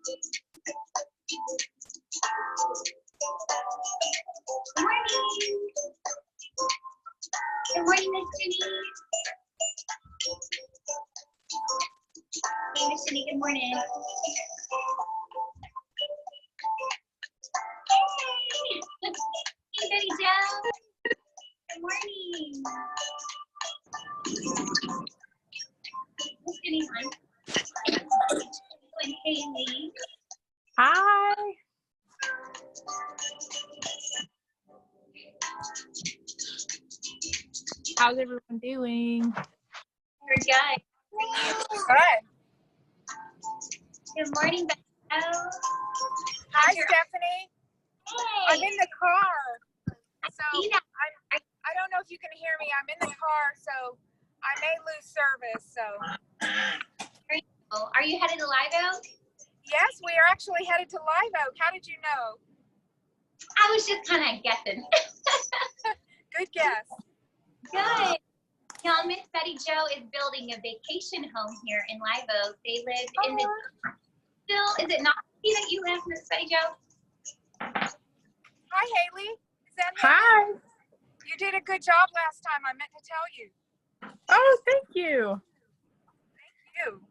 morning. Good morning, Miss Jenny. Hey, Miss Jenny, good morning. Hey, hey, Betty Jo. Good morning. Miss Jenny's on. And Haleigh. Hi. How's everyone doing? We're good. Good. Good morning, Betty Jo. Hi, Stephanie. Hey. I'm in the car. So see that. I don't know if you can hear me. I'm in the car, so I may lose service. So Are you headed to Live Oak? yes, we are actually headed to Live Oak. How did you know? I was just kind of guessing. Good guess. Good. Now, Miss Betty Jo is building a vacation home here in Live Oak. They live in the still. Is it not that you live, Miss Betty Jo? Hi, Haleigh. Is that Hi. You did a good job last time. I meant to tell you. Oh, thank you. Thank you.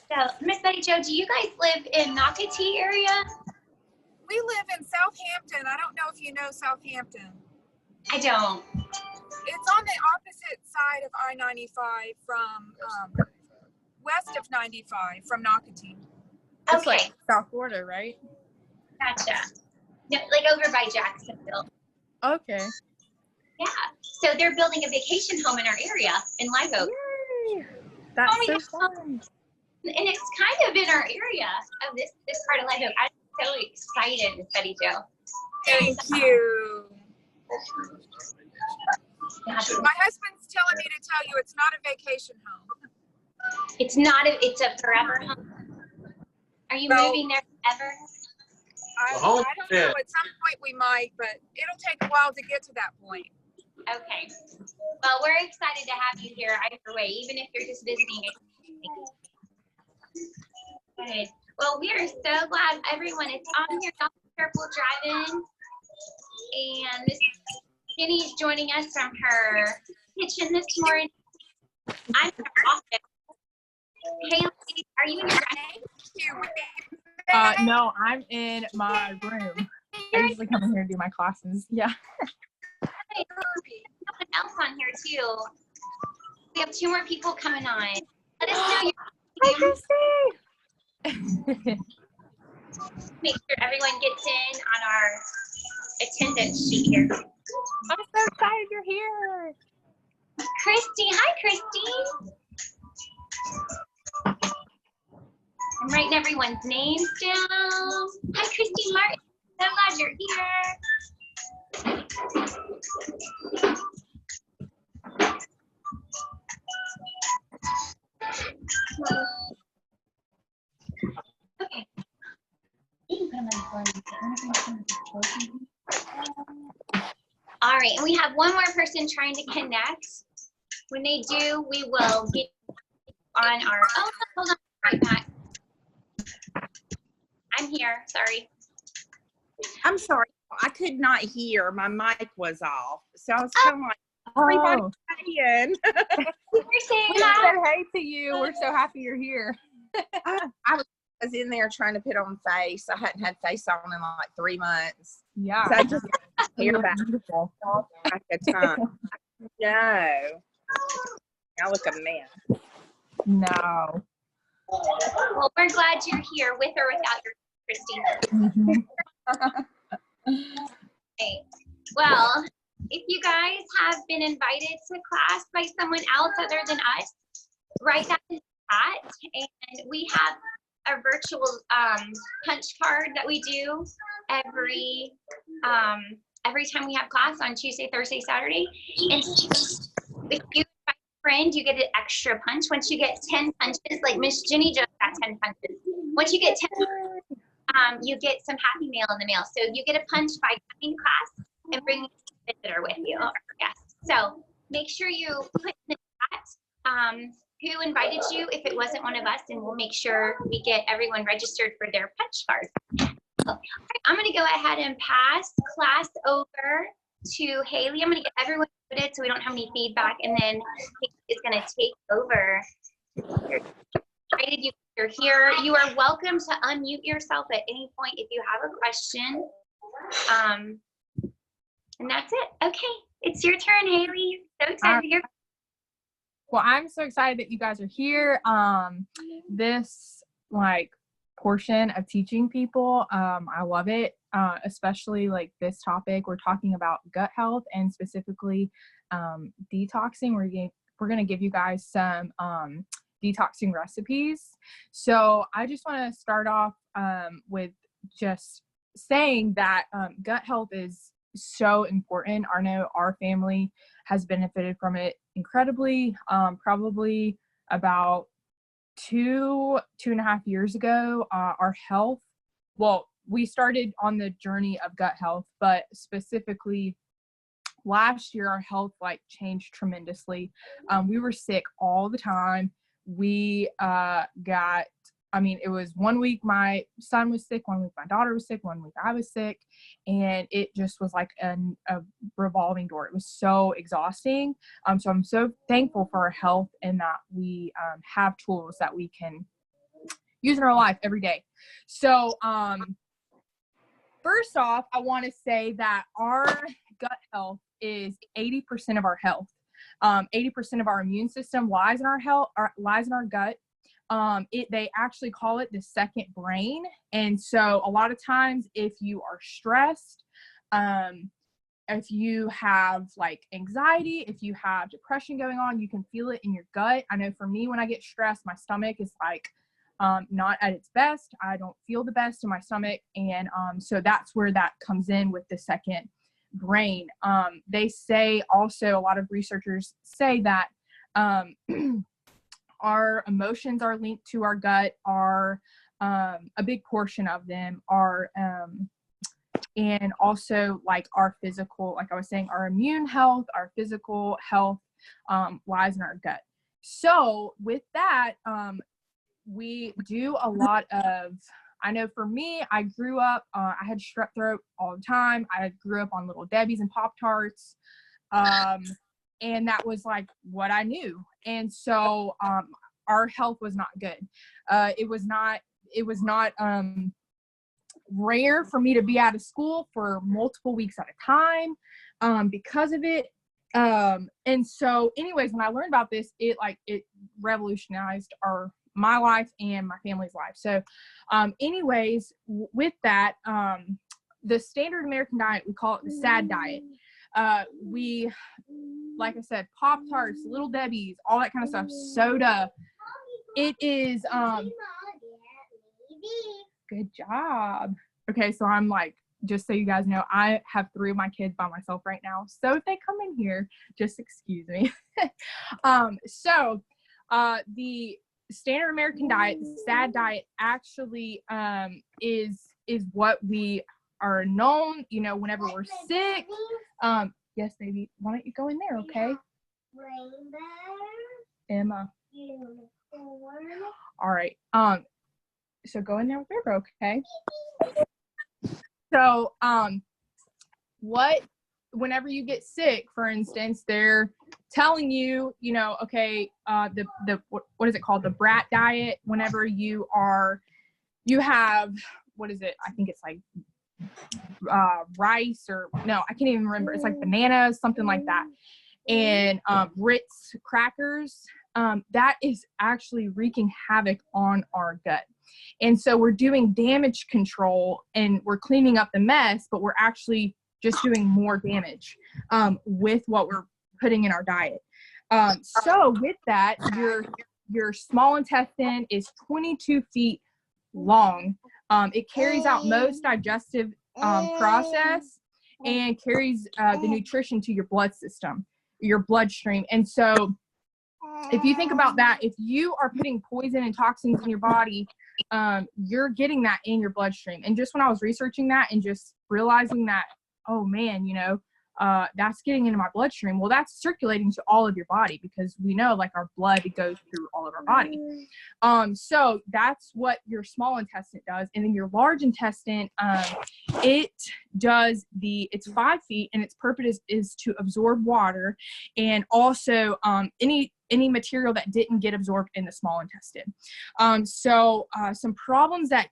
So, Miss Betty Jo, do you guys live in Nocatee area? We live in Southampton. I don't know if you know Southampton. I don't. It's on the opposite side of I-95 from west of 95 from Nocatee. It's Okay, like South Florida, right? gotcha. No, like over by Jacksonville. Okay. Yeah. So they're building a vacation home in our area in Live Oak. Yay. That's Oh my so gosh. fun. And it's kind of in our area of this part of Live Oak. I'm so excited, Miss Betty Jo. Thank you. My husband's telling me to tell you it's not a vacation home. It's not a, it's a forever home. Are you No. moving there forever? I don't know. At some point we might, but it'll take a while to get to that point. Okay. Well, we're excited to have you here either way, even if you're just visiting. Good. Well, we are so glad everyone is on here. Y'all be careful driving. And Miss Jenny's joining us from her kitchen this morning. I'm in her office. Haleigh, are you in your No, I'm in my room. I usually come in here and do my classes. Yeah. someone else on here too? We have 2 more people coming on. Let us know your name. Make sure everyone gets in on our attendance sheet here. I'm so excited you're here. Christy, hi Christy. I'm writing everyone's names down. Hi Christy Martin, so glad you're here. Okay. All right, and we have one more person trying to connect. When they do, we will get on our, oh, hold on, right back. I'm here, sorry. I'm sorry, I could not hear. My mic was off. So I was kind of like, everybody's saying. We're saying We that. said hey to you. We're so happy you're here. I was in there trying to put on face. I hadn't had face on in like 3 months. Yeah. So I just hear about Beautiful. like a time. No. I look a mess. No. Well, we're glad you're here with or without your Christina. Okay. Well, if you guys have been invited to class by someone else other than us, write that in the chat. And we have a virtual punch card that we do every time we have class on Tuesday, Thursday, Saturday. And if you invite a friend, you get an extra punch. Once you get 10 punches, like Miss Jenny just got 10 punches. Once you get 10, you get some happy mail in the mail. So you get a punch by coming to class and bringing a visitor with you or guest. So make sure you put in the chat who invited you if it wasn't one of us, and we'll make sure we get everyone registered for their punch card. All right, I'm going to go ahead and pass class over to Haleigh. I'm going to get everyone muted so we don't have any feedback, and then Haleigh is going to take over. You're here. You are welcome to unmute yourself at any point if you have a question. And that's it. Okay, it's your turn, Haleigh. So excited to hear. Well, I'm so excited that you guys are here. This portion of teaching people, I love it, especially like this topic. We're talking about gut health and specifically detoxing. We're going to give you guys some detoxing recipes. So I just want to start off with just saying that gut health is so important. I know our family has benefited from it incredibly. Probably about 2.5 years ago, our health, well, we started on the journey of gut health, but specifically last year, our health changed tremendously. We were sick all the time. We it was 1 week my son was sick, 1 week my daughter was sick, 1 week I was sick, and it just was like a revolving door. It was so exhausting. So I'm so thankful for our health and that we have tools that we can use in our life every day. So first off, I want to say that our gut health is 80% of our health. 80% of our immune system lies in our gut. They actually call it the second brain. And so a lot of times if you are stressed, if you have anxiety, if you have depression going on, you can feel it in your gut. I know for me, when I get stressed, my stomach is not at its best. I don't feel the best in my stomach. And so that's where that comes in with the second brain. They say also, a lot of researchers say that our emotions are linked to our gut, a big portion of them are, and also our physical, like I was saying, our immune health, our physical health lies in our gut. So with that, we do a lot of, I know for me, I grew up, I had strep throat all the time. I grew up on Little Debbie's and Pop-Tarts. And that was what I knew. And so our health was not good. It was not rare for me to be out of school for multiple weeks at a time because of it. And so anyways, when I learned about this, it revolutionized my life and my family's life. So anyways, with that, the standard American diet, we call it the SAD diet. We, like I said, Pop-Tarts, Little Debbie's, all that kind of stuff, soda. It is, good job. Okay, so I'm just so you guys know, I have 3 of my kids by myself right now. So if they come in here, just excuse me. So the standard American diet, the SAD diet, actually is what we are known, whenever we're sick. Yes, baby. Why don't you go in there, okay? Rainbow. Emma. Unicorn. All right. So go in there with River, okay? So, whenever you get sick, for instance, they're telling you, okay, what is it called? The Brat Diet. Whenever you have, what is it? I think it's rice or no, I can't even remember. It's bananas, something like that. And Ritz crackers, that is actually wreaking havoc on our gut. And so we're doing damage control and we're cleaning up the mess, but we're actually just doing more damage with what we're putting in our diet. So with that, your small intestine is 22 feet long. It carries out most digestive process and carries the nutrition to your blood system, your bloodstream. And so if you think about that, if you are putting poison and toxins in your body, you're getting that in your bloodstream. And just when I was researching that and just realizing that, oh man, that's getting into my bloodstream. Well, that's circulating to all of your body, because we know like our blood goes through all of our body. So that's what your small intestine does. And then your large intestine, it's 5 feet, and its purpose is to absorb water, and also any material that didn't get absorbed in the small intestine. Some problems that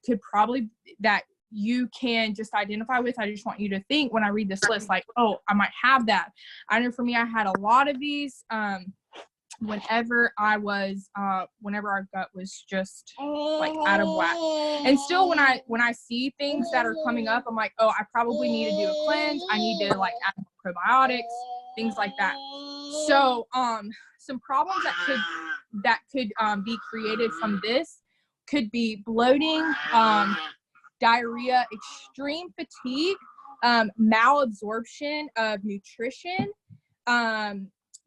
you can just identify with, I just want you to think when I read this list, like, oh, I might have that. I know for me, I had a lot of these whenever our gut was just like out of whack. And still when I see things that are coming up, I'm like, oh, I probably need to do a cleanse. I need to like add more probiotics, things like that. So some problems that could be created from this could be bloating, diarrhea, extreme fatigue, malabsorption of nutrition.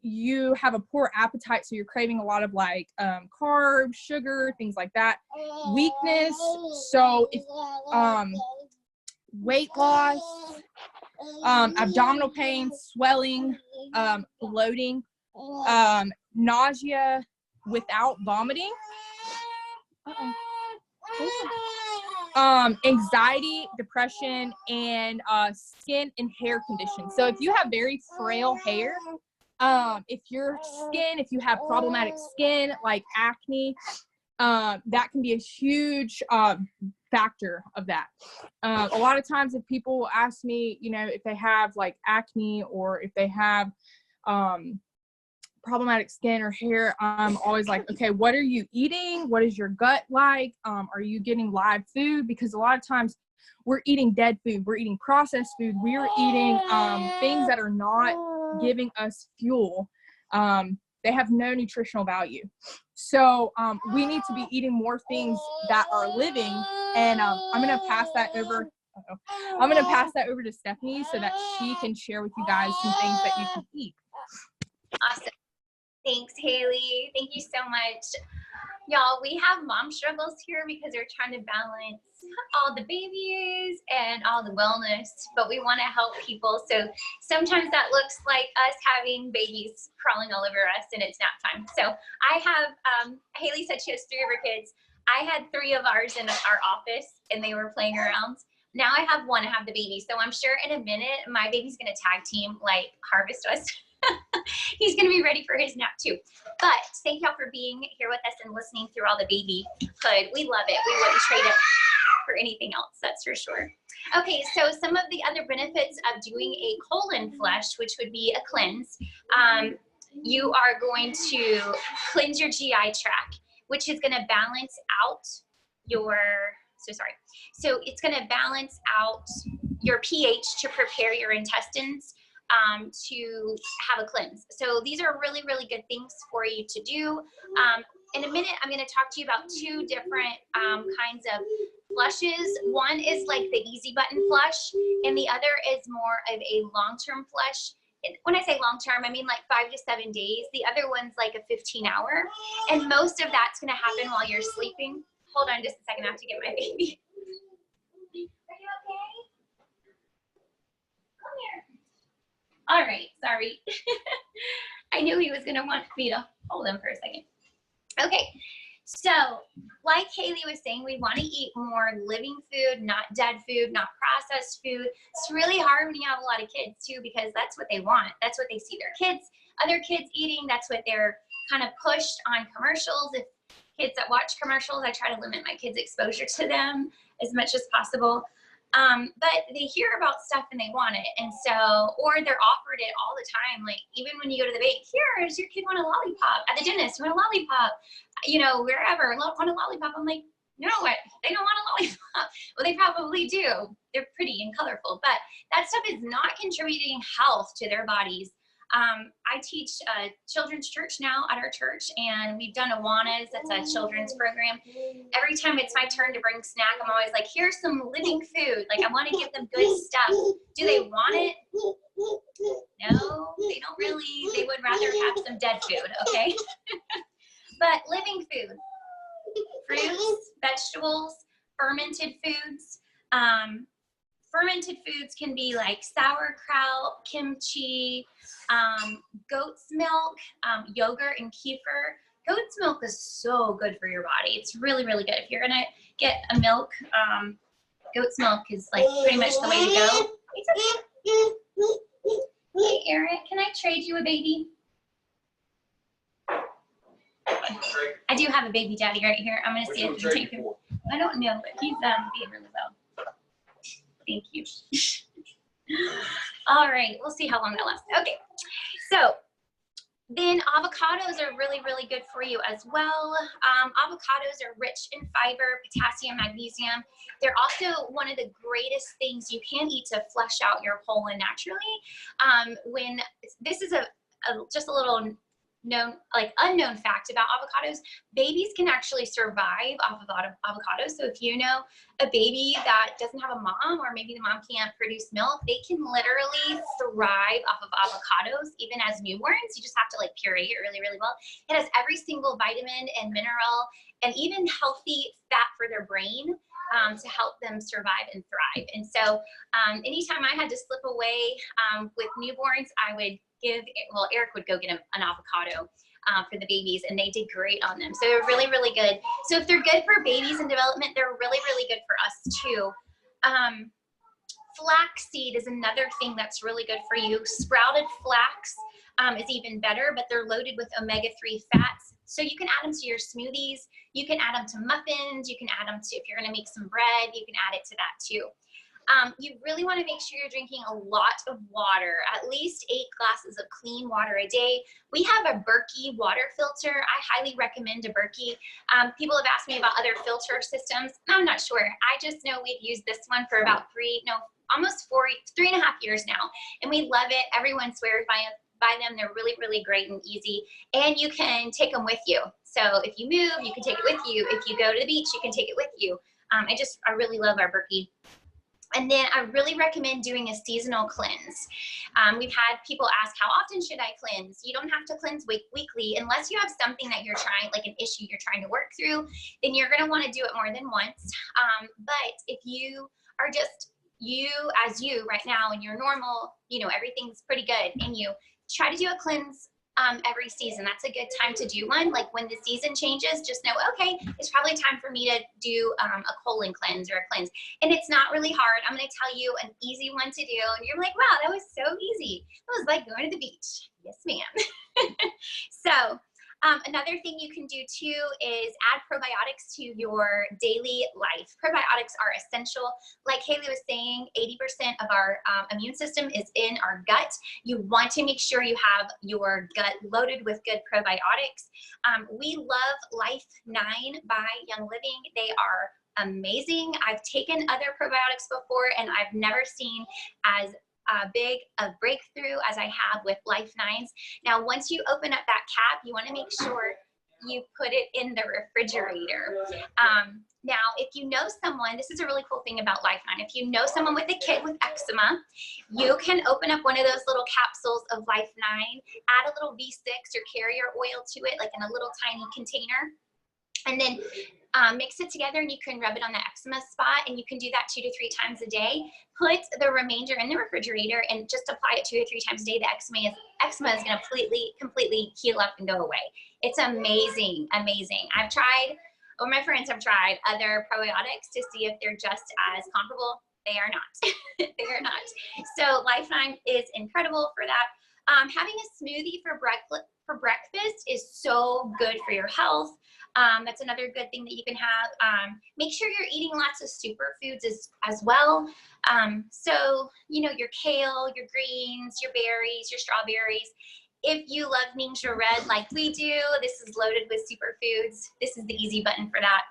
You have a poor appetite, so you're craving a lot of like carbs, sugar, things like that. Weakness, so if weight loss, abdominal pain, swelling, bloating, nausea without vomiting. Anxiety, depression, and skin and hair conditions. So if you have very frail hair, if you have problematic skin like acne, that can be a huge factor of that. A lot of times if people will ask me, if they have like acne or if they have problematic skin or hair, I'm always like, okay, what are you eating? What is your gut like? Are you getting live food? Because a lot of times we're eating dead food. We're eating processed food. We're eating things that are not giving us fuel. They have no nutritional value. So we need to be eating more things that are living. And I'm going to pass that over. I'm going to pass that over to Stephanie so that she can share with you guys some things that you can eat. Awesome. Thanks, Haleigh. Thank you so much. Y'all, we have mom struggles here because we're trying to balance all the babies and all the wellness, but we want to help people. So sometimes that looks like us having babies crawling all over us and it's nap time. So I have, Haleigh said she has 3 of her kids. I had 3 of ours in our office and they were playing around. Now I have 1 to have the baby. So I'm sure in a minute, my baby's going to tag team like harvest us. He's going to be ready for his nap too. But thank y'all for being here with us and listening through all the babyhood. We love it. We wouldn't trade it for anything else, that's for sure. Okay, so some of the other benefits of doing a colon flush, which would be a cleanse, you are going to cleanse your GI tract, which is going to balance out your, so it's going to balance out your pH to prepare your intestines to have a cleanse. So these are really, really good things for you to do. In a minute, I'm going to talk to you about 2 different kinds of flushes. One is like the easy button flush, and the other is more of a long-term flush. When I say long-term, I mean like 5 to 7 days. The other one's like a 15-hour, and most of that's going to happen while you're sleeping. Hold on just a second, I have to get my baby. Are you okay? Come here. All right, sorry. I knew he was gonna want me to hold him for a second. Okay, so like Haleigh was saying, we wanna eat more living food, not dead food, not processed food. It's really hard when you have a lot of kids too, because that's what they want. That's what they see their other kids eating. That's what they're kind of pushed on commercials. If kids that watch commercials, I try to limit my kids' exposure to them as much as possible. But they hear about stuff and they want it. And so, or they're offered it all the time. Like even when you go to the bank, here, does your kid want a lollipop? At the dentist, you want a lollipop? Wherever, want a lollipop? I'm like, no, they don't want a lollipop. Well, they probably do. They're pretty and colorful, but that stuff is not contributing health to their bodies. I teach children's church now at our church, and we've done Awanas. That's a children's program. Every time it's my turn to bring snack, I'm always like, here's some living food. Like I want to give them good stuff. Do they want it? No, they don't really. They would rather have some dead food, okay? But living food, fruits, vegetables, fermented foods, fermented foods can be like sauerkraut, kimchi, goat's milk, yogurt, and kefir. Goat's milk is so good for your body. It's really, really good. If you're gonna get a milk, goat's milk is like pretty much the way to go. Hey, Eric, can I trade you a baby? I do have a baby daddy right here. I'm gonna see if you take him. I don't know, but he's being really well. Thank you. All right, we'll see how long that lasts. Okay, so then avocados are really, really good for you as well. Avocados are rich in fiber, potassium, magnesium. They're also one of the greatest things you can eat to flush out your colon naturally. When this is just a little unknown fact about avocados, babies can actually survive off of avocados. So if you know a baby that doesn't have a mom, or maybe the mom can't produce milk, they can literally thrive off of avocados even as newborns. You just have to like puree it really, really well. It has every single vitamin and mineral and even healthy fat for their brain to help them survive and thrive. And so anytime I had to slip away with newborns, I would Eric would go get an avocado for the babies, and they did great on them. So they're really, really good. So if they're good for babies in development, they're really, really good for us too. Flaxseed is another thing that's really good for you. Sprouted flax is even better, but they're loaded with omega-3 fats. So you can add them to your smoothies. You can add them to muffins. You can add them to, if you're gonna make some bread, you can add it to that too. You really want to make sure you're drinking a lot of water, at least 8 glasses of clean water a day. We have a Berkey water filter. I highly recommend a Berkey. People have asked me about other filter systems. I'm not sure. I just know we've used this one for about 3.5 years now, and we love it. Everyone swears by them. They're really, really great and easy, and you can take them with you. So if you move, you can take it with you. If you go to the beach, you can take it with you. I really love our Berkey. And then I really recommend doing a seasonal cleanse. We've had people ask, how often should I cleanse? You don't have to cleanse weekly unless you have something that you're trying, like an issue you're trying to work through, then you're gonna wanna do it more than once. But if you are just you as you right now and you're normal, everything's pretty good, and you try to do a cleanse every season. That's a good time to do one. Like when the season changes, just know, okay, it's probably time for me to do a colon cleanse or a cleanse. And it's not really hard. I'm going to tell you an easy one to do. And you're like, wow, that was so easy. It was like going to the beach. Yes, ma'am. So another thing you can do too is add probiotics to your daily life. Probiotics are essential. Like Haleigh was saying, 80% of our immune system is in our gut. You want to make sure you have your gut loaded with good probiotics. We love Life 9 by Young Living. They are amazing. I've taken other probiotics before, and I've never seen as big a breakthrough as I have with Life 9s. Now, once you open up that cap, you want to make sure you put it in the refrigerator. Now, if you know someone, this is a really cool thing about Life 9. If you know someone with a kid with eczema, you can open up one of those little capsules of Life 9, add a little V6 or carrier oil to it, like in a little tiny container, and then mix it together, and you can rub it on the eczema spot, and you can do that 2 to 3 times a day. Put the remainder in the refrigerator and just apply it 2 to 3 times a day. The eczema is going to completely heal up and go away. It's amazing, amazing. My friends have tried other probiotics to see if they're just as comparable. They are not. They are not. So Life 9 is incredible for that. Having a smoothie for breakfast is so good for your health. That's another good thing that you can have. Make sure you're eating lots of superfoods as well. So, your kale, your greens, your berries, your strawberries. If you love Ningxia Red like we do, this is loaded with superfoods. This is the easy button for that.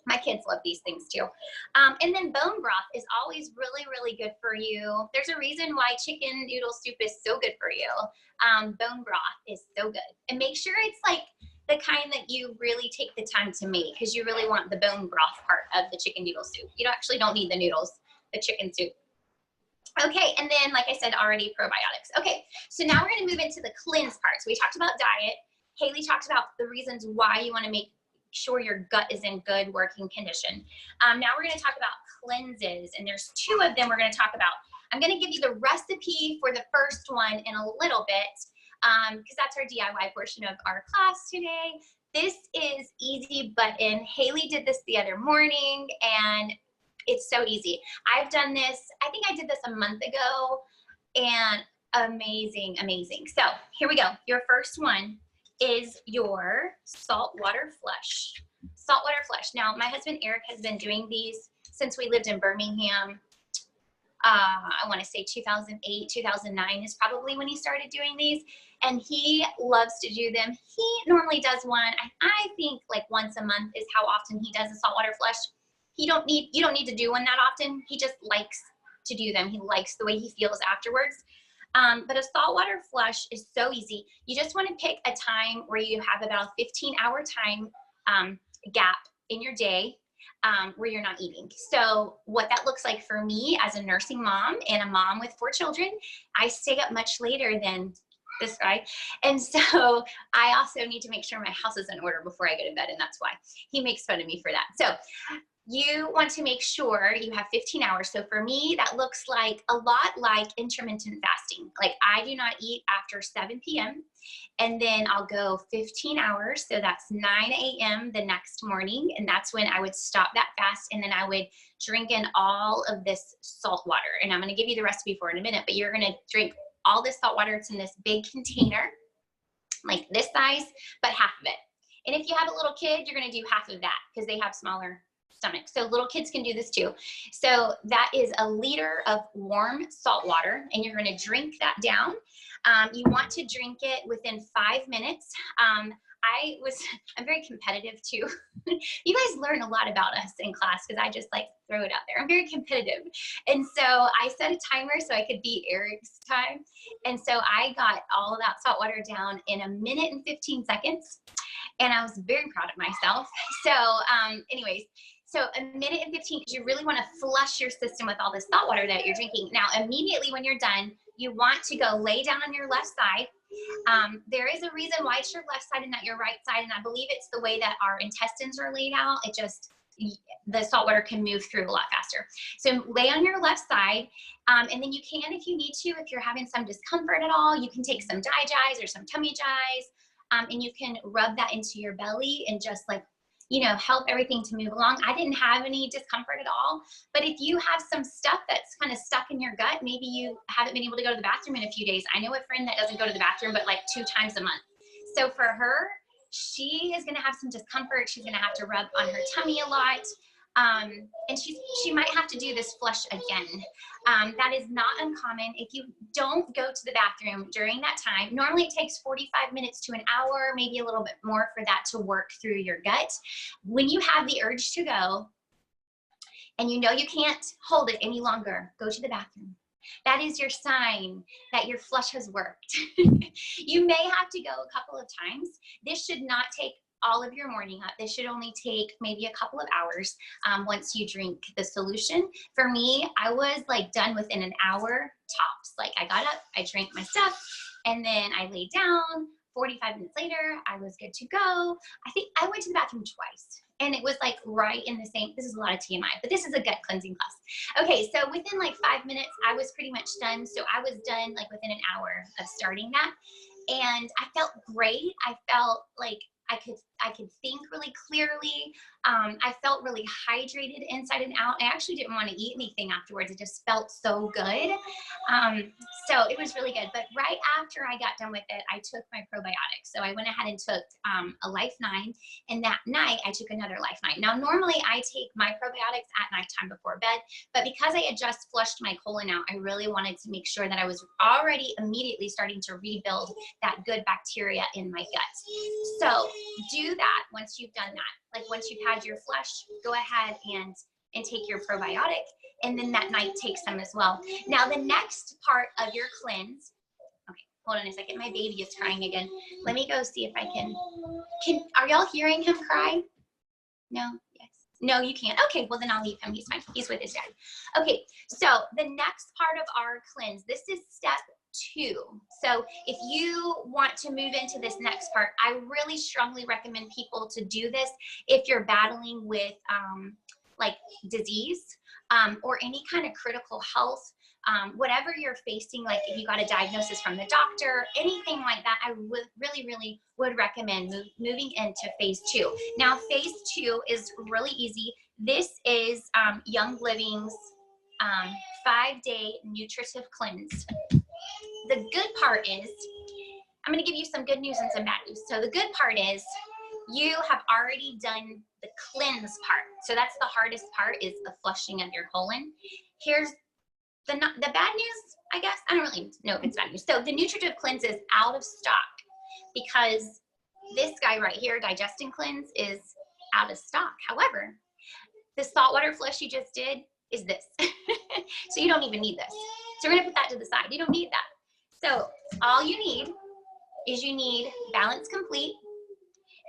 My kids love these things too. And then bone broth is always really, really good for you. There's a reason why chicken noodle soup is so good for you. Bone broth is so good. And make sure it's like the kind that you really take the time to make, because you really want the bone broth part of the chicken noodle soup. You actually don't need the noodles, the chicken soup. Okay, and then like I said already, probiotics. Okay, so now we're gonna move into the cleanse part. So we talked about diet. Haleigh talked about the reasons why you wanna make sure your gut is in good working condition. Now we're going to talk about cleanses, and there's 2 of them we're going to talk about. I'm going to give you the recipe for the first one in a little bit, because that's our DIY portion of our class today. This is easy button. Haleigh did this the other morning, and it's so easy. I've done this, I think I did this a month ago, and amazing, amazing. So here we go. Your first one is your saltwater flush. Saltwater flush. Now, my husband Eric has been doing these since we lived in Birmingham. I want to say 2008, 2009 is probably when he started doing these, and he loves to do them. He normally does one, I think like once a month is how often he does a saltwater flush. You don't need to do one that often. He just likes to do them. He likes the way he feels afterwards. But a saltwater flush is so easy. You just want to pick a time where you have about a 15-hour time gap in your day where you're not eating. So what that looks like for me as a nursing mom and a mom with 4 children, I stay up much later than this, right? And so I also need to make sure my house is in order before I go to bed, and that's why he makes fun of me for that. So you want to make sure you have 15 hours. So for me, that looks like a lot like intermittent fasting. Like I do not eat after 7 p.m. and then I'll go 15 hours. So that's 9 a.m. the next morning. And that's when I would stop that fast. And then I would drink in all of this salt water. And I'm going to give you the recipe for it in a minute, but you're going to drink all this salt water. It's in this big container, like this size, but half of it. And if you have a little kid, you're going to do half of that because they have smaller stomach. So little kids can do this too. So that is a liter of warm salt water, and you're going to drink that down. You want to drink it within 5 minutes. I'm very competitive too. You guys learn a lot about us in class because I just like throw it out there. I'm very competitive. And so I set a timer so I could beat Eric's time. And so I got all of that salt water down in 1 minute and 15 seconds. And I was very proud of myself. So anyways, so 1 minute and 15, because you really want to flush your system with all this salt water that you're drinking. Now, immediately when you're done, you want to go lay down on your left side. There is a reason why it's your left side and not your right side, and I believe it's the way that our intestines are laid out. It just, the salt water can move through a lot faster. So lay on your left side, and then you can, if you need to, if you're having some discomfort at all, you can take some digies or some tummy jies, and you can rub that into your belly and just like, you know, help everything to move along. I didn't have any discomfort at all, but if you have some stuff that's kind of stuck in your gut, maybe you haven't been able to go to the bathroom in a few days. I know a friend that doesn't go to the bathroom, but like 2 times a month. So for her, she is gonna have some discomfort. She's gonna have to rub on her tummy a lot. And she might have to do this flush again. That is not uncommon. If you don't go to the bathroom during that time, normally it takes 45 minutes to an hour, maybe a little bit more for that to work through your gut. When you have the urge to go and you know you can't hold it any longer, go to the bathroom. That is your sign that your flush has worked. You may have to go a couple of times. This should not take all of your morning up. This should only take maybe a couple of hours once you drink the solution. For me, I was like done within an hour tops. Like I got up, I drank my stuff, and then I laid down. 45 minutes later, I was good to go. I think I went to the bathroom twice, and it was like right in the same, this is a lot of TMI, but this is a gut cleansing class. Okay, so within like 5 minutes, I was pretty much done. So I was done like within an hour of starting that. And I felt great. I felt like I could think really clearly. I felt really hydrated inside and out. I actually didn't want to eat anything afterwards. It just felt so good. So it was really good. But right after I got done with it, I took my probiotics. So I went ahead and took a Life 9, and that night I took another Life 9. Now, normally I take my probiotics at nighttime before bed, but because I had just flushed my colon out, I really wanted to make sure that I was already immediately starting to rebuild that good bacteria in my gut. So do that once you've done that. Like once you've had your flush, go ahead and take your probiotic, and then that night take some as well. Now the next part of your cleanse, okay, hold on a second, my baby is crying again. Let me go see if I can, are y'all hearing him cry? No? Yes. No, you can't. Okay, well then I'll leave him, he's fine. He's with his dad. Okay, so the next part of our cleanse, this is step 2. So if you want to move into this next part, I really strongly recommend people to do this if you're battling with like disease or any kind of critical health, whatever you're facing, like if you got a diagnosis from the doctor, anything like that, I would really would recommend moving into phase 2. Now, phase 2 is really easy. This is Young Living's 5-day nutritive cleanse. The good part is, I'm going to give you some good news and some bad news. So the good part is you have already done the cleanse part. So that's the hardest part, is the flushing of your colon. Here's the bad news, I guess. I don't really know if it's bad news. So the nutritive cleanse is out of stock because this guy right here, digesting cleanse, is out of stock. However, the saltwater flush you just did is this. So you don't even need this. So we're gonna put that to the side. You don't need that. So all you need is you need Balance Complete,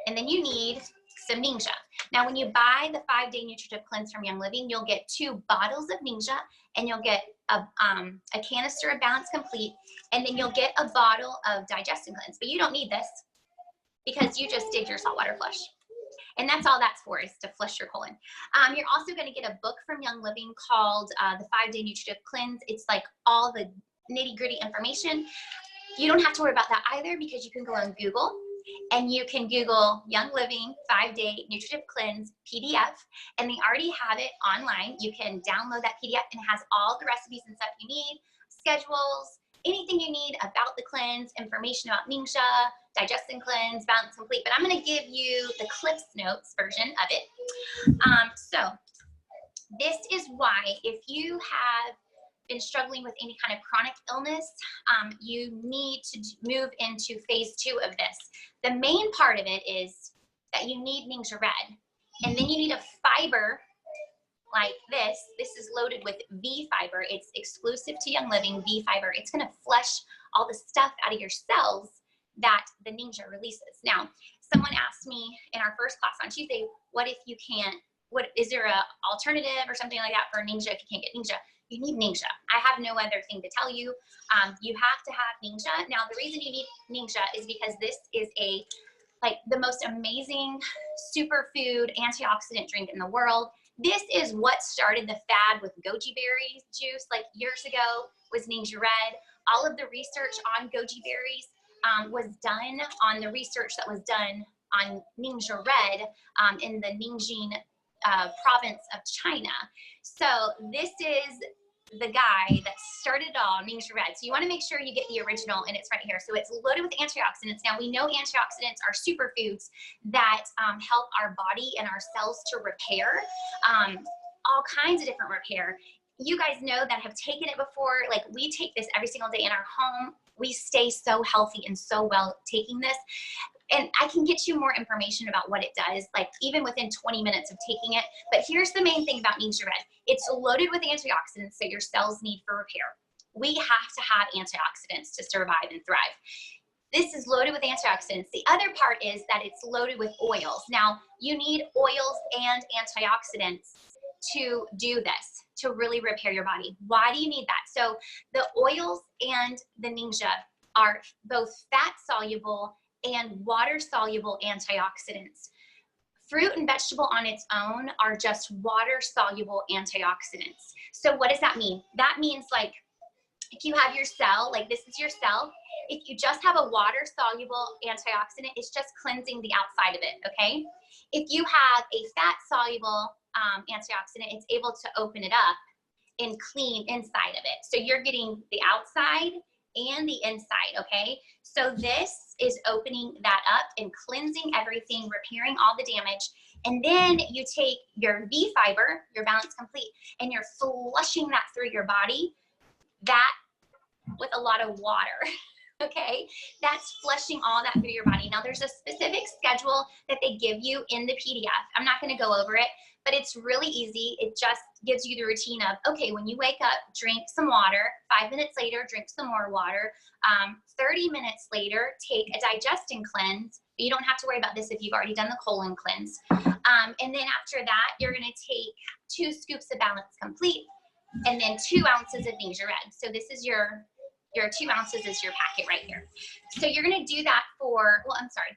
and then you need some Ningxia. Now, when you buy the 5-day nutritive cleanse from Young Living, you'll get 2 bottles of Ningxia, and you'll get a canister of Balance Complete, and then you'll get a bottle of Digesting Cleanse. But you don't need this because you just did your saltwater flush. And that's all that's for, is to flush your colon. You're also going to get a book from Young Living called the 5-day nutritive cleanse. It's like all the nitty-gritty information. You don't have to worry about that either, because you can go on Google and you can Google Young Living 5-day nutritive cleanse PDF, and they already have it online. You can download that PDF, and it has all the recipes and stuff you need, schedules, anything you need about the cleanse, information about Ningxia, Digesting Cleanse, Balance Complete. But I'm going to give you the Cliffs Notes version of it. So this is why, if you have been struggling with any kind of chronic illness, you need to move into phase 2 of this. The main part of it is that you need Ningxia Red, and then you need a fiber like this. This is loaded with V fiber. It's exclusive to Young Living, V fiber. It's going to flush all the stuff out of your cells that the Ningxia releases. Now, someone asked me in our first class on Tuesday, what if you can't, is there a alternative or something like that for Ningxia if you can't get Ningxia? You need Ningxia. I have no other thing to tell you. You have to have Ningxia. Now, the reason you need Ningxia is because this is the most amazing superfood antioxidant drink in the world. This is what started the fad with goji berry juice years ago, was Ningxia Red. All of the research on goji berries was done on the research that was done on Ningxia Red in the Nanjing province of China. So this is the guy that started it all, Ningxia Red. So you want to make sure you get the original, and it's right here. So it's loaded with antioxidants. Now, we know antioxidants are superfoods that help our body and our cells to repair, all kinds of different repair. You guys know that have taken it before. Like, we take this every single day in our home. We stay so healthy and so well taking this. And I can get you more information about what it does, even within 20 minutes of taking it. But here's the main thing about Ningxia Red. It's loaded with antioxidants that your cells need for repair. We have to have antioxidants to survive and thrive. This is loaded with antioxidants. The other part is that it's loaded with oils. Now, you need oils and antioxidants to do this, to really repair your body. Why do you need that? So the oils and the Ningxia are both fat-soluble and water-soluble antioxidants. Fruit and vegetable on its own are just water-soluble antioxidants. So what does that mean? That means, if you have your cell, this is your cell, if you just have a water-soluble antioxidant, it's just cleansing the outside of it, okay? If you have a fat-soluble antioxidant, it's able to open it up and clean inside of it. So you're getting the outside and the inside, okay? So this is opening that up and cleansing everything, repairing all the damage. And then you take your V fiber, your Balance Complete, and you're flushing that through your body, that with a lot of water, okay? That's flushing all that through your body. Now, there's a specific schedule that they give you in the PDF. I'm not gonna go over it, but it's really easy. It just gives you the routine of, okay, when you wake up, drink some water. 5 minutes later, drink some more water. 30 minutes later, take a digesting cleanse. But you don't have to worry about this if you've already done the colon cleanse. And then after that, you're gonna take 2 scoops of Balance Complete and then 2 ounces of Ningxia Red. So this is your your 2 ounces is your packet right here. So you're gonna do that for, well, I'm sorry.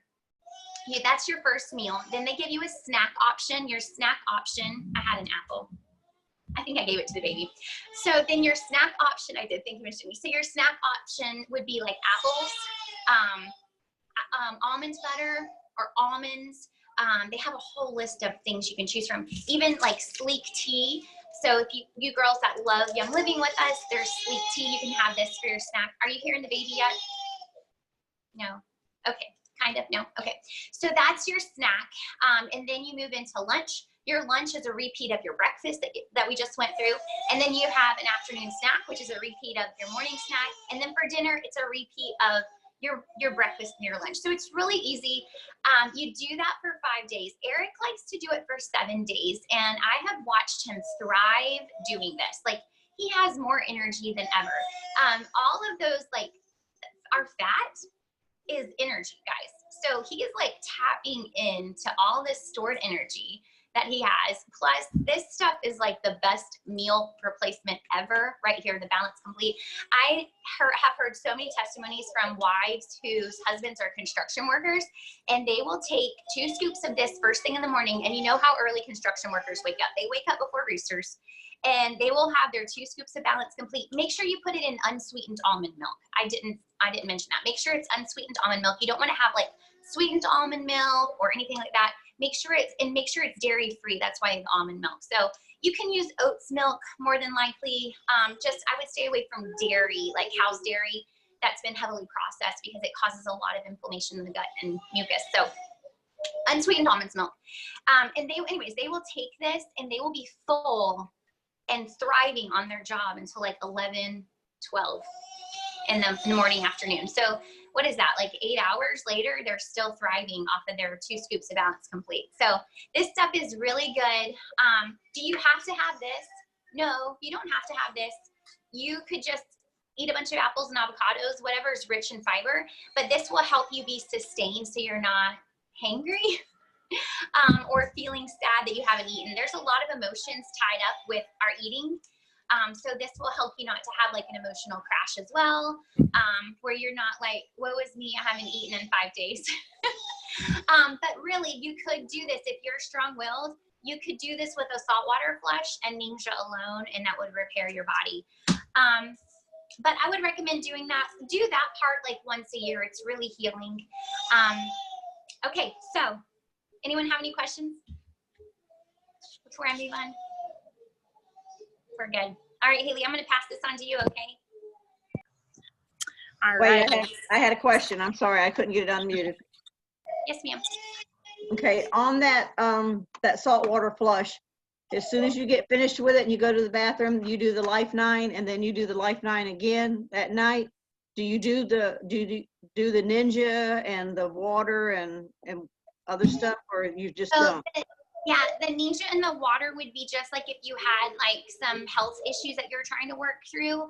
Yeah, that's your first meal. Then they give you a snack option. Your snack option, I had an apple. I think I gave it to the baby. So then your snack option, I did, thank you, Miss Jimmy. So your snack option would be like apples, almond butter, or almonds. They have a whole list of things you can choose from, even like sleek tea. So if you girls that love Young Living with us, there's sleek tea. You can have this for your snack. Are you hearing the baby yet? No. Okay. Kind of, no, okay. So that's your snack, and then you move into lunch. Your lunch is a repeat of your breakfast that we just went through, and then you have an afternoon snack, which is a repeat of your morning snack, and then for dinner, it's a repeat of your breakfast and your lunch. So it's really easy. You do that for 5 days. Eric likes to do it for 7 days, and I have watched him thrive doing this. Like, he has more energy than ever. All of those, like, our fat is energy, guys. So he is like tapping into all this stored energy that he has. Plus, this stuff is like the best meal replacement ever right here, the Balance Complete. I have heard so many testimonies from wives whose husbands are construction workers, and they will take 2 scoops of this first thing in the morning. And you know how early construction workers wake up. They wake up before roosters, and they will have their 2 scoops of Balance Complete. Make sure you put it in unsweetened almond milk. I didn't mention that. Make sure it's unsweetened almond milk. You don't want to have like sweetened almond milk or anything like that. Make sure it's dairy free. That's why it's almond milk. So you can use oats milk more than likely. I would stay away from dairy, like cow's dairy that's been heavily processed, because it causes a lot of inflammation in the gut and mucus. So unsweetened almond milk. And they will take this and they will be full and thriving on their job until like 11, 12 in the morning, afternoon. So what is that, like 8 hours later, they're still thriving off of their 2 scoops of Balance Complete. So this stuff is really good. Do you have to have this? No, you don't have to have this. You could just eat a bunch of apples and avocados, whatever is rich in fiber, but this will help you be sustained so you're not hangry or feeling sad that you haven't eaten. There's a lot of emotions tied up with our eating. So this will help you not to have like an emotional crash as well, where you're not like, woe is me, I haven't eaten in 5 days. But really, you could do this if you're strong-willed. You could do this with a saltwater flush and Ninja alone, and that would repair your body. But I would recommend doing that. Do that part like once a year. It's really healing. Okay, so anyone have any questions before I move on? We're good. All right, Haleigh, I'm going to pass this on to you, okay? All Wait, right. I had a question. I'm sorry, I couldn't get it unmuted. Yes, ma'am. Okay, on that that saltwater flush, as soon as you get finished with it and you go to the bathroom, you do the Life 9, and then you do the Life 9 again at night. Do you do the Ninja and the water and other stuff, or you just don't? Yeah, the Ninja and the water would be just like if you had like some health issues that you're trying to work through.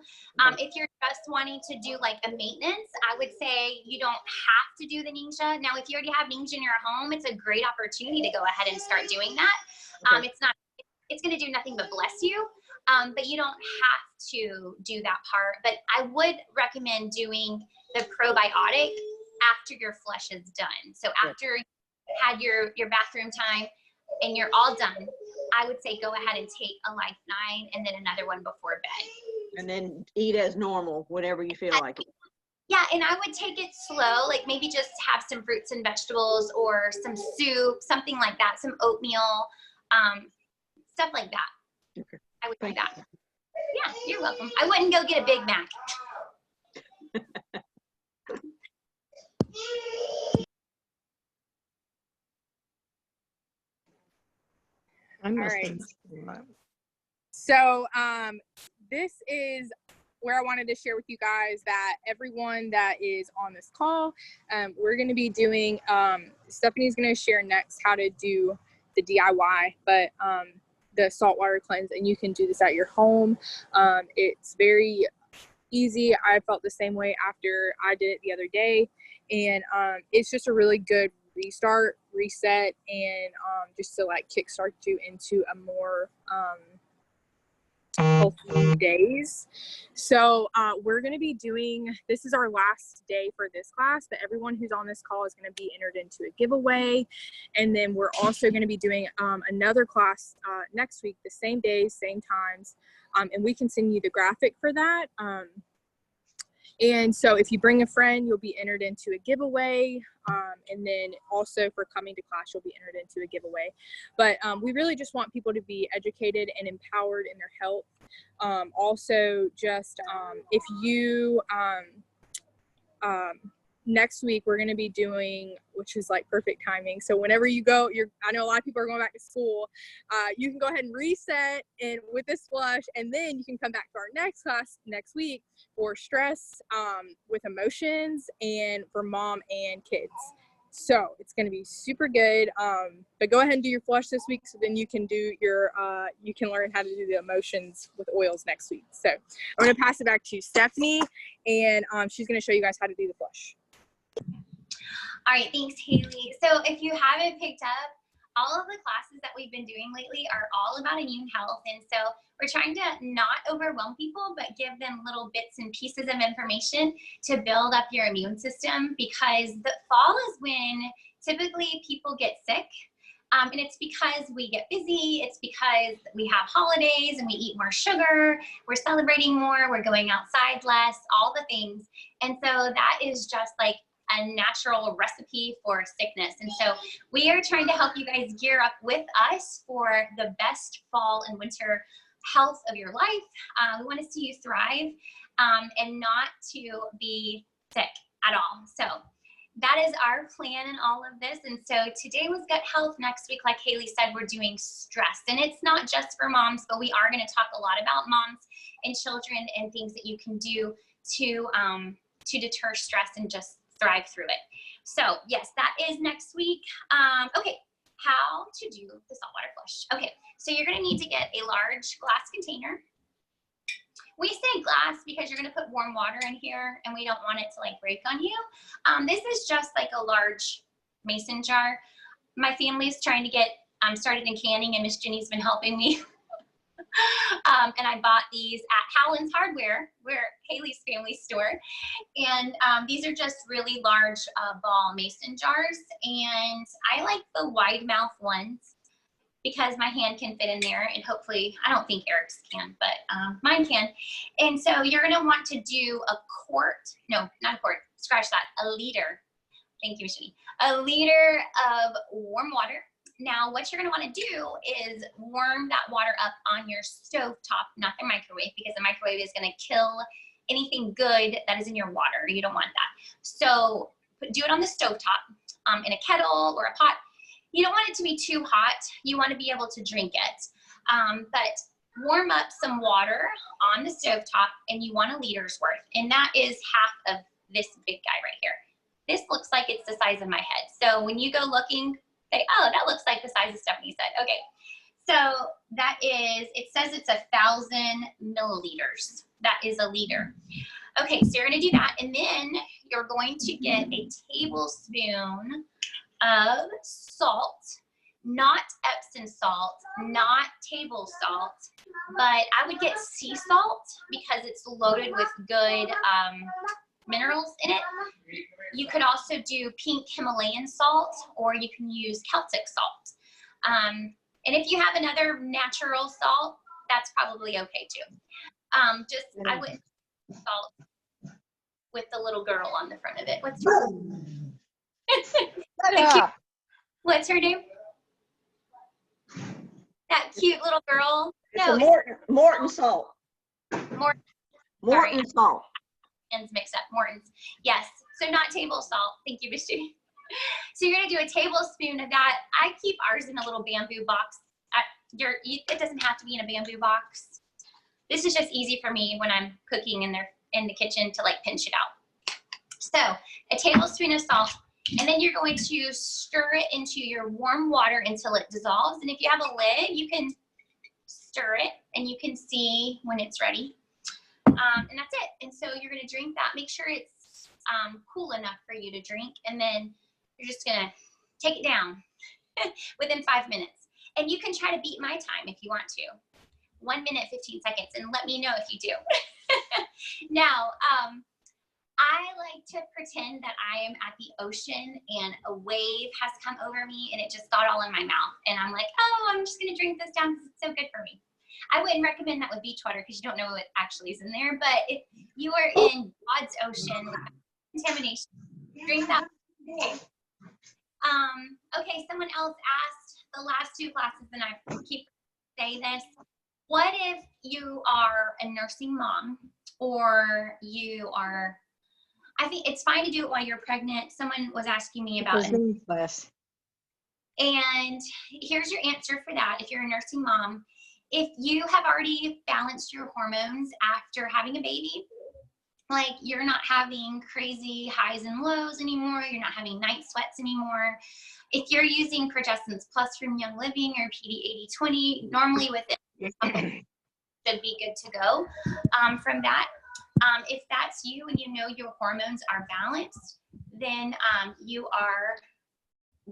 If you're just wanting to do like a maintenance, I would say you don't have to do the Ninja. Now, if you already have Ninja in your home, it's a great opportunity to go ahead and start doing that. Okay. It's going to do nothing but bless you, but you don't have to do that part. But I would recommend doing the probiotic after your flush is done. So after you had your bathroom time, and you're all done, I would say go ahead and take a Life 9 and then another one before bed. And then eat as normal whenever you feel like it. Yeah, and I would take it slow, like maybe just have some fruits and vegetables or some soup, something like that, some oatmeal, stuff like that. Okay. I would do that. Yeah, you're welcome. I wouldn't go get a Big Mac. All right. So this is where I wanted to share with you guys that everyone that is on this call, we're going to be doing, Stephanie's going to share next how to do the DIY, but the saltwater cleanse, and you can do this at your home. It's very easy. I felt the same way after I did it the other day, and it's just a really good reset, and just to like kickstart you into a more healthy days. So we're going to be doing, this is our last day for this class, but everyone who's on this call is going to be entered into a giveaway. And then we're also going to be doing another class next week, the same days, same times. And we can send you the graphic for that. And so if you bring a friend, you'll be entered into a giveaway. And then also for coming to class, you'll be entered into a giveaway. But we really just want people to be educated and empowered in their health. Also, just if you, next week, we're going to be doing, which is like perfect timing. So whenever you go, I know a lot of people are going back to school. You can go ahead and reset and with this flush, and then you can come back to our next class next week for stress with emotions and for mom and kids. So it's going to be super good. But go ahead and do your flush this week, so then you can do your, you can learn how to do the emotions with oils next week. So I'm going to pass it back to Stephanie, and she's going to show you guys how to do the flush. All right, thanks, Haleigh. So if you haven't picked up, all of the classes that we've been doing lately are all about immune health. And so we're trying to not overwhelm people, but give them little bits and pieces of information to build up your immune system, because the fall is when typically people get sick. And it's because we get busy, it's because we have holidays and we eat more sugar, we're celebrating more, we're going outside less, all the things. And so that is just like a natural recipe for sickness. And so we are trying to help you guys gear up with us for the best fall and winter health of your life. We want to see you thrive and not to be sick at all. So that is our plan in all of this. And so today was gut health. Next week, like Haleigh said, we're doing stress. And it's not just for moms, but we are going to talk a lot about moms and children and things that you can do to deter stress and just thrive through it. So yes, that is next week. Okay, how to do the saltwater flush. Okay, so you're going to need to get a large glass container. We say glass because you're going to put warm water in here and we don't want it to like break on you. This is just like a large mason jar. My family's trying to get started in canning, and Miss Jenny's been helping me. And I bought these at Howland's Hardware, where Haleigh's family store. And these are just really large ball mason jars. And I like the wide mouth ones because my hand can fit in there, and hopefully, I don't think Eric's can, but mine can. And so you're gonna want to do a quart, no, not a quart, scratch that, a liter. Thank you, Jenny. A liter of warm water. Now, what you're going to want to do is warm that water up on your stove top, not the microwave, because the microwave is going to kill anything good that is in your water. You don't want that. So do it on the stove top, in a kettle or a pot. You don't want it to be too hot. You want to be able to drink it. But warm up some water on the stove top, and you want a liter's worth. And that is half of this big guy right here. This looks like it's the size of my head. So when you go looking, say, oh, that looks like the size of Stephanie said. Okay, so that is, it says it's 1,000 milliliters. That is a liter. Okay, so you're gonna do that, and then you're going to get a tablespoon of salt, not Epsom salt, not table salt, but I would get sea salt because it's loaded with good minerals in it. You could also do pink Himalayan salt, or you can use Celtic salt. And if you have another natural salt, that's probably okay too. I wouldn't salt with the little girl on the front of it. What's her What's her name? That cute little girl. It's a Morton salt. Morton salt. Mixed up, Morton's. Yes, so not table salt. Thank you, Miss Judy. So you're gonna do a tablespoon of that. I keep ours in a little bamboo box. It doesn't have to be in a bamboo box. This is just easy for me when I'm cooking in the kitchen to like pinch it out. So a tablespoon of salt, and then you're going to stir it into your warm water until it dissolves. And if you have a lid, you can stir it and you can see when it's ready. And that's it. And so you're going to drink that. Make sure it's cool enough for you to drink. And then you're just going to take it down within 5 minutes. And you can try to beat my time if you want to. 1 minute, 15 seconds, and let me know if you do. Now, I like to pretend that I am at the ocean and a wave has come over me and it just got all in my mouth. And I'm like, oh, I'm just gonna drink this down because it's so good for me. I wouldn't recommend that with beach water because you don't know what actually is in there. But if you are in God's ocean with contamination, drink that. Okay. Okay, someone else asked the last 2 classes, and I keep saying this. What if you are a nursing mom, or you are, I think it's fine to do it while you're pregnant. Someone was asking me about it. Class. And here's your answer for that. If you're a nursing mom, if you have already balanced your hormones after having a baby, like you're not having crazy highs and lows anymore, you're not having night sweats anymore. If you're using Progestins Plus from Young Living or PD 80/20, normally within should be good to go from that. If that's you and you know your hormones are balanced, then you are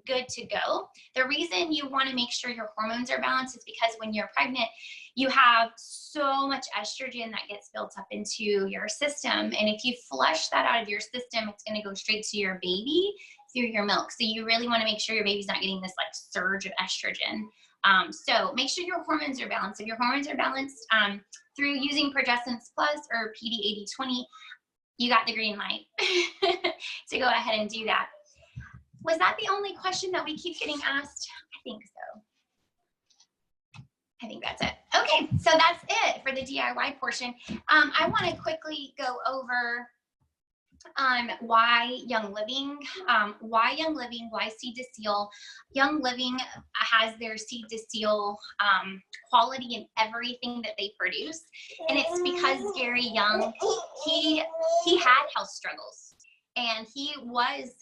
good to go. The reason you want to make sure your hormones are balanced is because when you're pregnant, you have so much estrogen that gets built up into your system. And if you flush that out of your system, it's going to go straight to your baby through your milk. So you really want to make sure your baby's not getting this like surge of estrogen. So make sure your hormones are balanced. If your hormones are balanced through using Progestins Plus or PD 80/20, you got the green light to go ahead and do that. Was that the only question that we keep getting asked? I think so. I think that's it. Okay, so that's it for the DIY portion. I want to quickly go over why Young Living, why Seed to Seal. Young Living has their Seed to Seal quality in everything that they produce. And it's because Gary Young, he had health struggles. And he was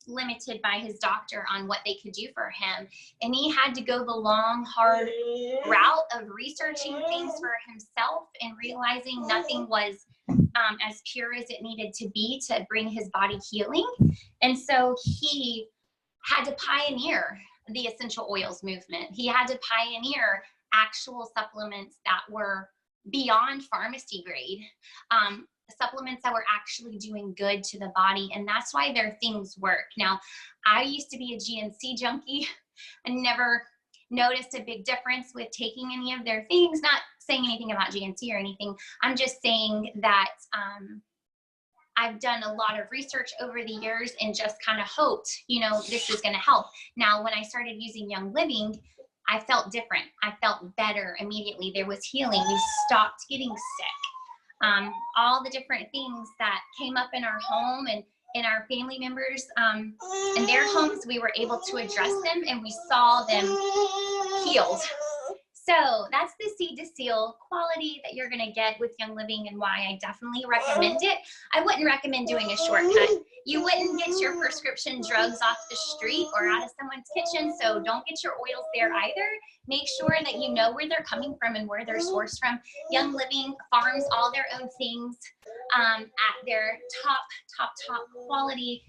limited by his doctor on what they could do for him. And he had to go the long, hard route of researching things for himself and realizing nothing was as pure as it needed to be to bring his body healing. And so he had to pioneer the essential oils movement. He had to pioneer actual supplements that were beyond pharmacy grade. Supplements that were actually doing good to the body, and that's why their things work. Now, I used to be a GNC junkie and never noticed a big difference with taking any of their things. Not saying anything about GNC or anything. I'm just saying that I've done a lot of research over the years and just kind of hoped, you know, this is going to help. Now, when I started using Young Living, I felt different. I felt better immediately. There was healing. We stopped getting sick. All the different things that came up in our home and in our family members in their homes, we were able to address them and we saw them healed. So that's the Seed to Seal quality that you're going to get with Young Living and why I definitely recommend it. I wouldn't recommend doing a shortcut. You wouldn't get your prescription drugs off the street or out of someone's kitchen, so don't get your oils there either. Make sure that you know where they're coming from and where they're sourced from. Young Living farms all their own things at their top quality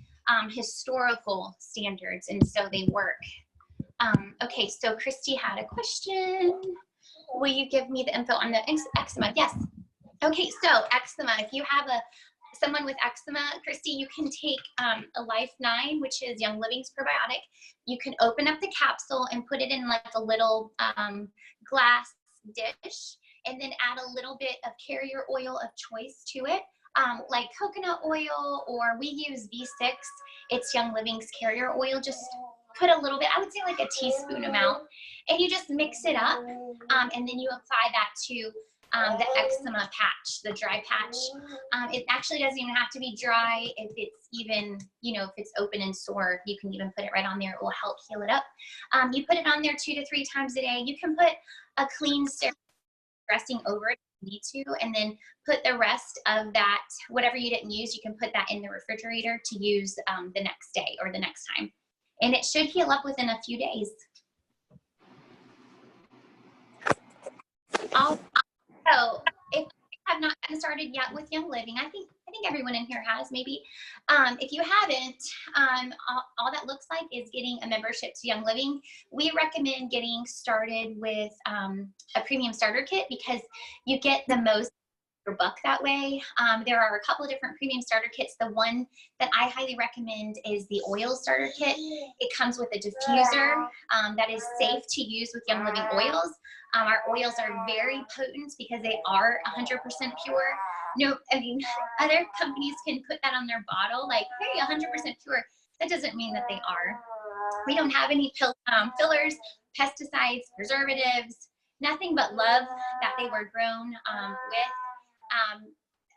historical standards, and so they work. Okay, so Christy had a question. Will you give me the info on the eczema? Yes. Okay, so eczema, if you have someone with eczema, Christy, you can take a Life 9, which is Young Living's probiotic. You can open up the capsule and put it in like a little glass dish, and then add a little bit of carrier oil of choice to it, like coconut oil, or we use V6. It's Young Living's carrier oil. Just put a little bit, I would say like a teaspoon amount, and you just mix it up, and then you apply that to the eczema patch, the dry patch. It actually doesn't even have to be dry. If it's even, you know, if it's open and sore, you can even put it right on there. It will help heal it up. You put it on there 2 to 3 times a day. You can put a clean sterile dressing over it if you need to, and then put the rest of that, whatever you didn't use, you can put that in the refrigerator to use the next day or the next time. And it should heal up within a few days. So if you have not gotten started yet with Young Living, I think think everyone in here has, maybe. If you haven't, all that looks like is getting a membership to Young Living. We recommend getting started with a premium starter kit because you get the most per buck that way. There are a couple of different premium starter kits. The one that I highly recommend is the oil starter kit. It comes with a diffuser that is safe to use with Young Living oils. Our oils are very potent because they are 100% pure. No, I mean, other companies can put that on their bottle, like, hey, 100% pure. That doesn't mean that they are. We don't have any fillers, pesticides, preservatives, nothing but love that they were grown with.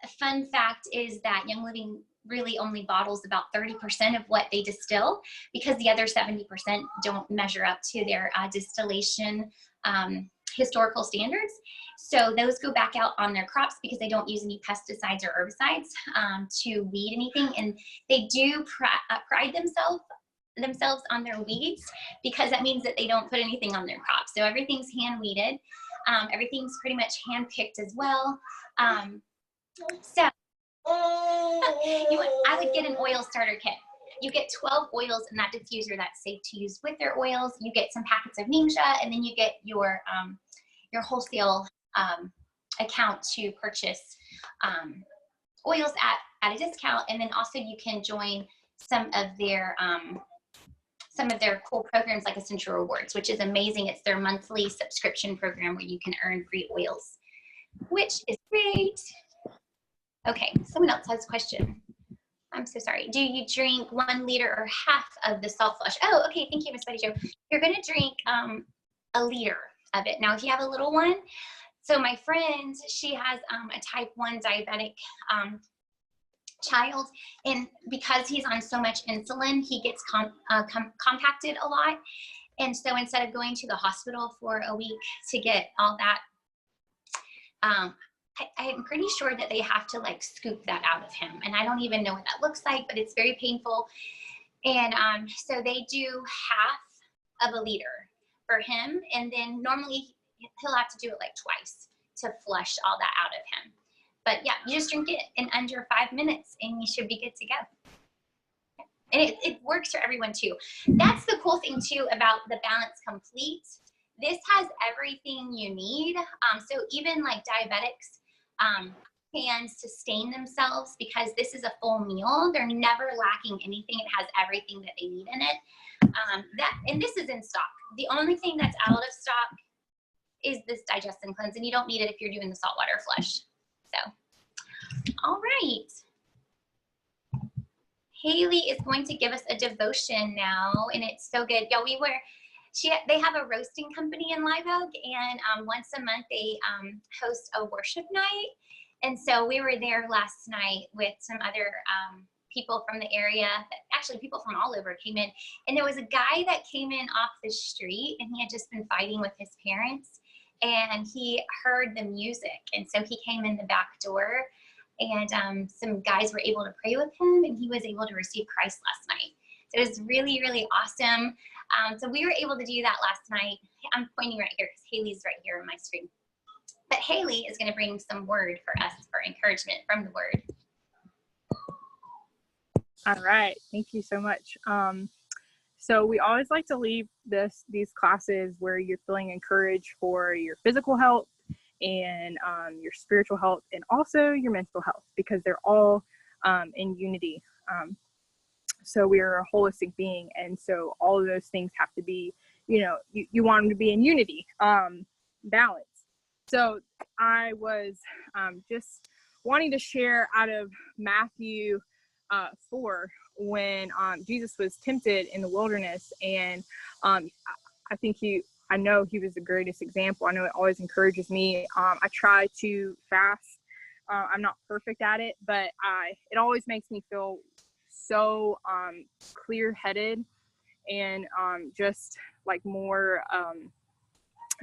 A fun fact is that Young Living really only bottles about 30% of what they distill because the other 70% don't measure up to their distillation historical standards. So those go back out on their crops because they don't use any pesticides or herbicides to weed anything. And they do pride themselves on their weeds because that means that they don't put anything on their crops. So everything's hand weeded. Everything's pretty much hand picked as well. So I would get an oil starter kit. You get 12 oils in that diffuser that's safe to use with their oils. You get some packets of Ningxia, and then you get your wholesale account to purchase oils at a discount. And then also you can join some of their cool programs like Essential Rewards, which is amazing. It's their monthly subscription program where you can earn free oils, which is great. Okay, someone else has a question. I'm so sorry. Do you drink 1 liter or half of the Salt Flush? Oh, okay. Thank you, Miss Betty Jo. You're going to drink a liter of it. Now, if you have a little one, so my friend, she has a type 1 diabetic child, and because he's on so much insulin, he gets compacted a lot. And so instead of going to the hospital for a week to get all that, I'm pretty sure that they have to like scoop that out of him. And I don't even know what that looks like, but it's very painful. And so they do half of a liter for him. And then normally he'll have to do it like twice to flush all that out of him. But yeah, you just drink it in under 5 minutes and you should be good to go. And it works for everyone too. That's the cool thing too about the Balance Complete. This has everything you need. So even like diabetics can sustain themselves because this is a full meal. They're never lacking anything. It has everything that they need in it. And this is in stock. The only thing that's out of stock is this Digest and Cleanse, and you don't need it if you're doing the Saltwater Flush. So, all right. Haleigh is going to give us a devotion now, and it's so good. Yeah, they have a roasting company in Live Oak, and once a month they host a worship night. And so we were there last night with some other people from the area. Actually, people from all over came in. And there was a guy that came in off the street, and he had just been fighting with his parents. And he heard the music. And so he came in the back door, and some guys were able to pray with him, and he was able to receive Christ last night. So it was really, really awesome. So we were able to do that last night. I'm pointing right here because Haleigh's right here on my screen. But Haleigh is going to bring some word for us for encouragement from the word. All right. Thank you so much. So we always like to leave these classes where you're feeling encouraged for your physical health and your spiritual health and also your mental health, because they're all in unity. So we are a holistic being. And so all of those things have to be, you want them to be in unity, balance. So I was just wanting to share out of Matthew 4 when Jesus was tempted in the wilderness. And I know he was the greatest example. I know it always encourages me. I try to fast. I'm not perfect at it, but it always makes me feel so clear-headed and just like more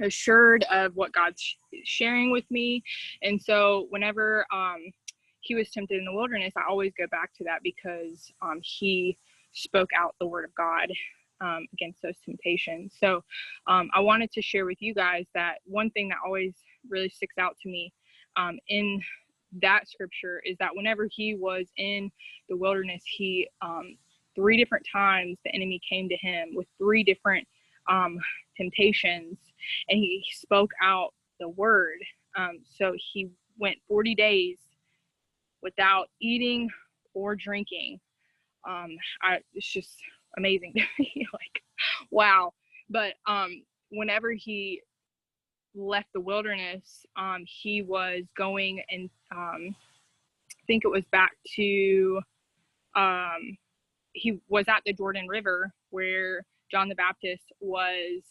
assured of what God's sharing with me. And so whenever he was tempted in the wilderness, I always go back to that because he spoke out the word of God against those temptations. So I wanted to share with you guys that one thing that always really sticks out to me in that scripture is that whenever he was in the wilderness, he 3 different times the enemy came to him with 3 different temptations, and he spoke out the word. So he went 40 days without eating or drinking. It's just amazing to me, like, wow. But whenever he left the wilderness, he was going, and I think it was back to he was at the Jordan River where John the Baptist was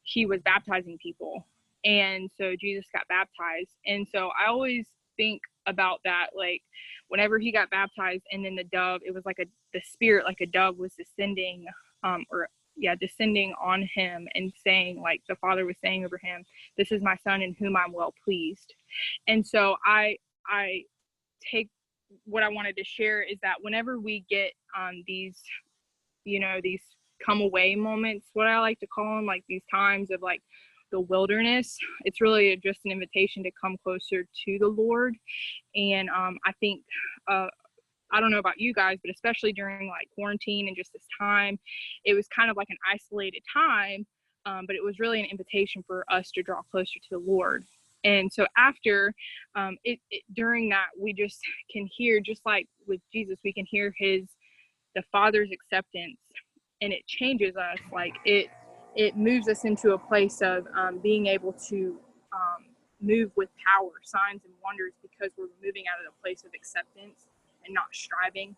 he was baptizing people, and so Jesus got baptized. And so I always think about that, like whenever he got baptized, and then the dove, it was like the spirit, like a dove, was descending descending on him and saying, like the Father was saying over him, this is my son in whom I'm well pleased. And so I take what I wanted to share is that whenever we get these, these come away moments, what I like to call them, like these times of like the wilderness, it's really just an invitation to come closer to the Lord. And I think I don't know about you guys, but especially during like quarantine and just this time, it was kind of like an isolated time, but it was really an invitation for us to draw closer to the Lord. And so after during that, we just can hear, just like with Jesus, we can hear the Father's acceptance, and it changes us. Like it moves us into a place of being able to move with power, signs and wonders, because we're moving out of a place of acceptance and not striving.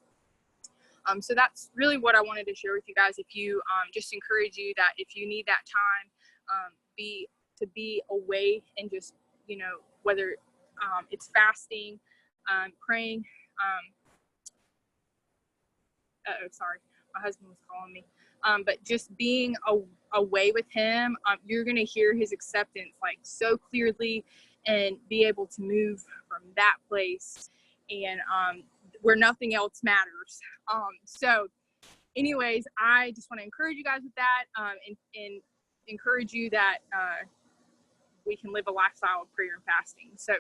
So that's really what I wanted to share with you guys. If you just encourage you that if you need that time, to be away and just, whether it's fasting, praying. Sorry, my husband was calling me. But just being away with him, you're going to hear his acceptance like so clearly, and be able to move from that place and where nothing else matters. So anyways, I just want to encourage you guys with that, and encourage you that we can live a lifestyle of prayer and fasting. So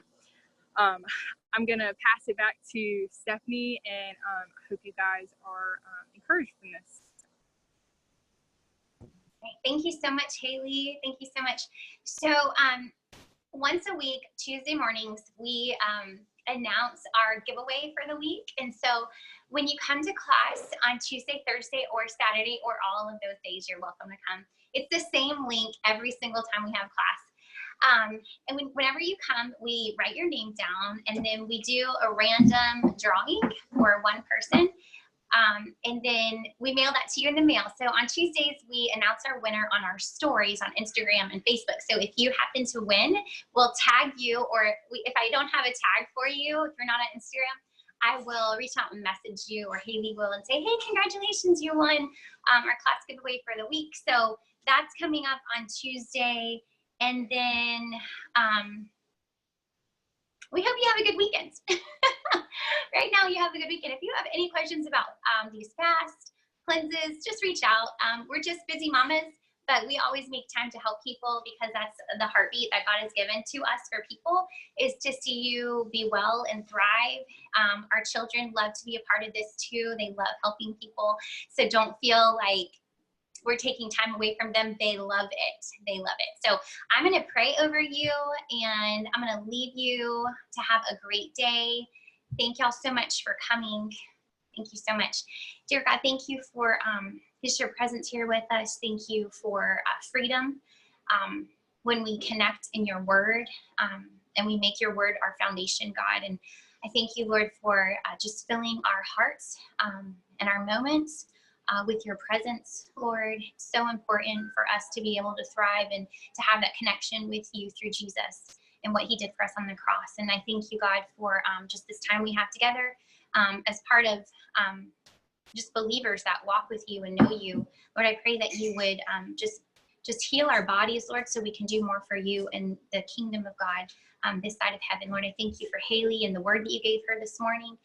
I'm going to pass it back to Stephanie, and I hope you guys are encouraged from this. Thank you so much, Haleigh. Thank you so much. So once a week, Tuesday mornings, we announce our giveaway for the week. And so when you come to class on Tuesday, Thursday, or Saturday, or all of those days, you're welcome to come. It's the same link every single time we have class. And whenever you come, we write your name down, and then we do a random drawing for one person. And then we mail that to you in the mail. So on Tuesdays, we announce our winner on our stories on Instagram and Facebook. So if you happen to win, we'll tag you, or if I don't have a tag for you, if you're not on Instagram, I will reach out and message you, or Haleigh will, and say, hey, congratulations, you won our class giveaway for the week. So that's coming up on Tuesday. And then we hope you have a good weekend. Right now, you have a good weekend. If you have any questions about these fast cleanses, just reach out. We're just busy mamas, but we always make time to help people, because that's the heartbeat that God has given to us for people, is to see you be well and thrive. Our children love to be a part of this too. They love helping people. So don't feel like we're taking time away from them. They love it. They love it. So I'm going to pray over you, and I'm going to leave you to have a great day. Thank y'all so much for coming. Thank you so much. Dear God, thank you for just your presence here with us. Thank you for freedom when we connect in your word, and we make your word our foundation, God. And I thank you, Lord, for just filling our hearts and our moments with your presence, Lord. It's so important for us to be able to thrive and to have that connection with you through Jesus and what he did for us on the cross. And I thank you, God, for just this time we have together as part of just believers that walk with you and know you. Lord, I pray that you would just heal our bodies, Lord, so we can do more for you and the kingdom of God this side of heaven. Lord, I thank you for Haleigh and the word that you gave her this morning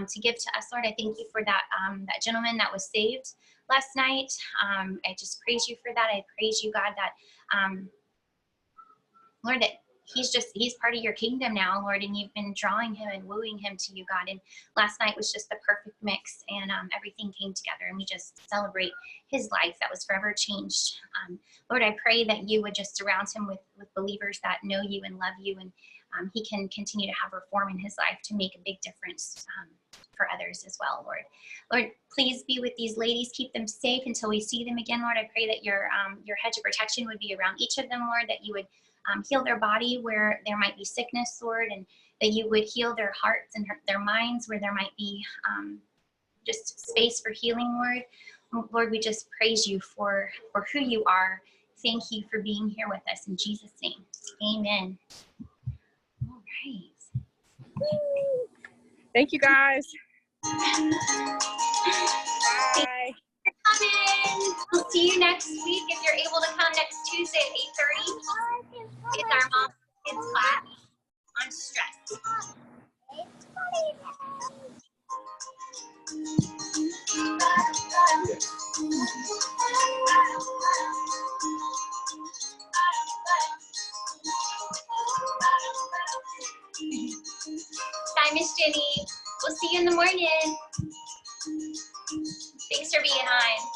to give to us, Lord. I thank you for that that gentleman that was saved last night. I just praise you for that. I praise you, God, that Lord, that he's part of your kingdom now, Lord, and you've been drawing him and wooing him to you, God. And last night was just the perfect mix, and everything came together, and we just celebrate his life that was forever changed. Lord, I pray that you would just surround him with believers that know you and love you, and he can continue to have reform in his life to make a big difference for others as well, Lord. Lord, please be with these ladies. Keep them safe until we see them again, Lord. I pray that your hedge of protection would be around each of them, Lord, that you would heal their body where there might be sickness, Lord, and that you would heal their hearts and their minds where there might be just space for healing, Lord. Lord, we just praise you for who you are. Thank you for being here with us. In Jesus' name, amen. All right. Thank you, guys. Bye. Bye. Coming. We'll see you next week if you're able to come next Tuesday at 8:30. It's our mom kids class on stress. Bye, Miss Jenny. We'll see you in the morning. Thanks for being on.